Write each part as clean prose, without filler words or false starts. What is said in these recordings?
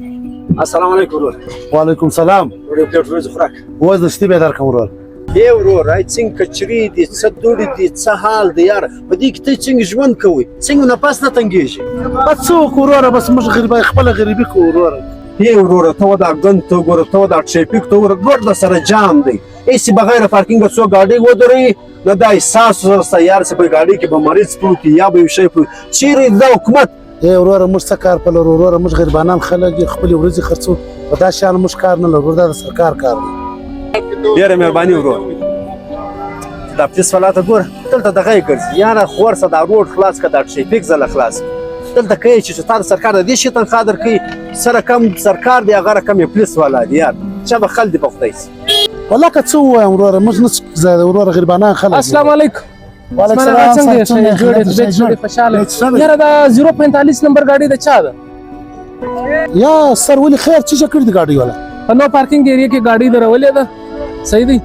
السلام علیکم ورور. وعلیکم سلام. ورور یو پلیټ وریځو خوراک. اوس د شتي به درکم ورور. ای ورور ای څنګه کچري دي څه دوړې دي څه حال دی یار په دې کې ته څنګه ژوند کوې څنګه نفس نه تنګېږي. بس څه وکړو وروره بس موږ خپله غریبي کوو وروره. ای وروره ته ودا ګند ته وګوره ته ودا ټریفیک ته وګوره ګوډ درسره جام دی هسې بغیر پارکینګه څو ګاډۍ ودروي نه دا احساس ورسته یار چې په ګاډۍ کې به مریض پروت وي یا به یو شی پروت چیرې دا حکومت. ای وروره موږ څه کار په لرو وروره موږ غریبانان خلک یو خپلې ورځې خرڅو په دا شیانو موږ کار نه لرو دا د سرکار کار دی. ډېره مهرباني ورور. دا پلیس والا ته ګوره دلته دغه یې ګرځي یاره خورسه دا روډ خلاص کړه دا ټریفیک ځله خلاص دلته کوي چې تا د سرکار د دې شي تنخوا درکوي سره کم سرکار دی هغه رقم یې پلیس والا دی یار چا به خل دي په خدای سي. والله که څه ووایم وروره موږ نه څه وروره غریبانان خلک. السلام علیکم. وعلیکم څنګه خوشاله یاره دا 045 نمبر ګاډي د چا ده؟ یا سر ولې خیر څه کړی د ګاډي والا؟ په نو پارکینګ ایریا کې ګاډي درولې ده صحیح دی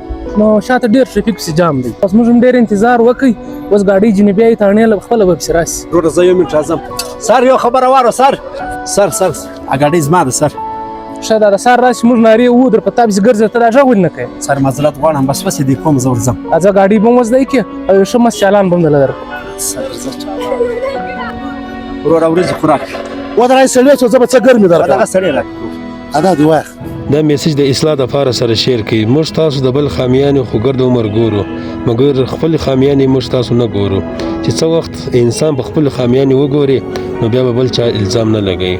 نو شاته ډیر ټریفیک سي جام دی اوس موږ هم ډیر انتظار وکړي اوس ګاډي جنبي ای تانه له خپل وب سراسي. ورور زه یو منټ راځم سر یو خبره واره سر ا ګاډي زما ده سر شاید دا سار راشي موږ ناری و در پتا بس ګرځي ته دا ژغ ول نه کوي سر معذرت غواړم بس وسې دی کوم زور زم اځه ګاډي بم وځ دی کې او شمس چالان بم دلر ورور اورځ خوراک ودرای سړی څه زبر څه ګرمي درکړه دا سړی راک ادا دی وای دا میسج د اصلاح د لپاره سره شیر کړئ موږ تاسو د بل خامیانو خو ګرد عمر ګورو مګر خپل خامیانې موږ تاسو نه ګورو چې څو وخت انسان په خپل خامیانې وګوري نو بیا به بل چا الزام نه لګوي.